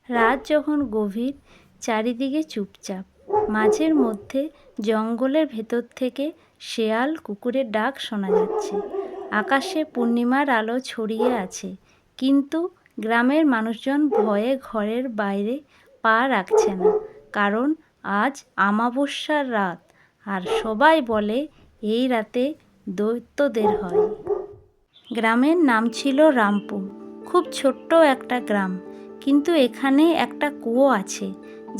রাত যখন গভীর, চারিদিকে চুপচাপ, মাঝের মধ্যে জঙ্গলের ভেতর থেকে শেয়াল কুকুরের ডাক শোনা যাচ্ছে। আকাশে পূর্ণিমার আলো ছড়িয়ে আছে, কিন্তু গ্রামের মানুষজন ভয়ে ঘরের বাইরে পা রাখছে না, কারণ আজ আমাবস্যার রাত, আর সবাই বলে এই রাতে দৈত্যদের হয়। গ্রামের নাম ছিল রামপুর। খুব ছোট্ট একটা গ্রাম, কিন্তু এখানে একটা কুয়ো আছে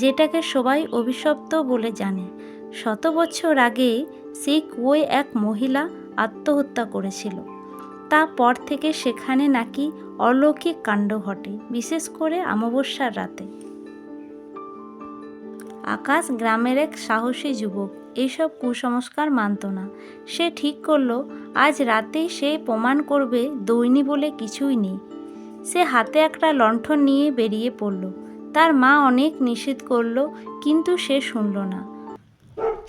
যেটাকে সবাই অভিশপ্ত বলে জানে। 100 বছর আগে সেই কুয়োয় এক মহিলা আত্মহত্যা করেছিল। তারপর থেকে সেখানে নাকি অলৌকিক কাণ্ড ঘটে, বিশেষ করে অমাবস্যার রাতে। আকাশ গ্রামের এক সাহসী যুবক, এইসব কুসংস্কার মানত না। সে ঠিক করলো আজ রাতেই সে প্রমাণ করবে দৈনি বলে কিছুই নেই। সে হাতে একটা লণ্ঠন নিয়ে বেরিয়ে পড়ল। তার মা অনেক নিষেধ করলো, কিন্তু সে শুনল না।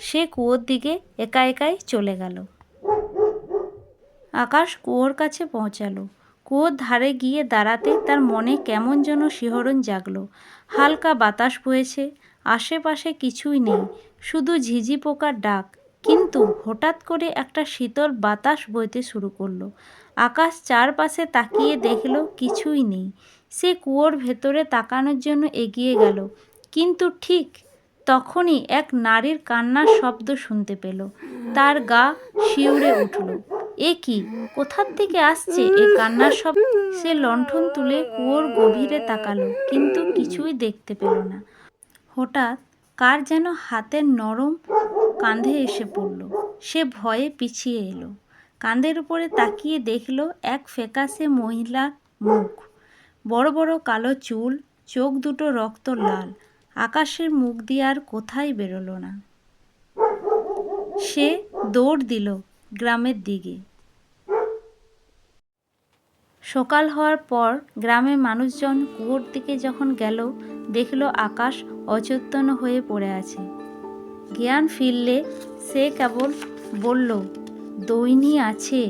সে কুয়োর দিকে একা একাই চলে গেল। আকাশ কুয়োর কাছে পৌঁছালো। কুয়োর ধারে গিয়ে দাঁড়াতে তার মনে কেমন যেন শিহরণ জাগলো। হালকা বাতাস বইছে, আশেপাশে কিছুই নেই, শুধু ঝিঝি পোকার ডাক। কিন্তু হঠাৎ করে একটা শীতল বাতাস বইতে শুরু করলো। আকাশ চারপাশে তাকিয়ে দেখলো কিছুই নেই। সে কুয়োর ভেতরে তাকানোর জন্য এগিয়ে গেল, কিন্তু ঠিক তখনই এক নারীর কান্নার শব্দ শুনতে পেল। তার গা শিউরে উঠল। এ কি? কোথার থেকে আসছে এ কান্নার শব্দ? সে লণ্ঠন তুলে কুয়োর গভীরে তাকালো, কিন্তু কিছুই দেখতে পেল না। হঠাৎ কার যেন হাতের নরম কাঁধে এসে পড়ল। সে ভয়ে পিছিয়ে এলো। কাঁধের উপরে তাকিয়ে দেখল এক ফ্যাকাশে মহিলার মুখ, বড় বড় কালো চুল, চোখ দুটো রক্ত লাল। আকাশের মুখ দিয়ে আর কোথায় বেরোলো না। সে দৌড় দিল গ্রামের দিকে। সকাল হওয়ার পর গ্রামের মানুষজন কুয়োর দিকে যখন গেল, দেখল আকাশ অচৈতন্য হয়ে পড়ে আছে। জ্ঞান ফিরলে সে কেবল বলল, দৈনি আছে।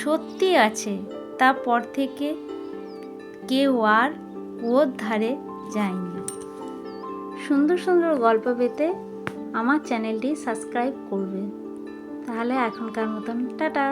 সত্যি আছে। তারপর থেকে কেউ আর কুয়োর ধারে যায়নি। সুন্দর সুন্দর গল্প পেতে আমার চ্যানেলটি সাবস্ক্রাইব করবে। তাহলে এখনকার মতন টাটা।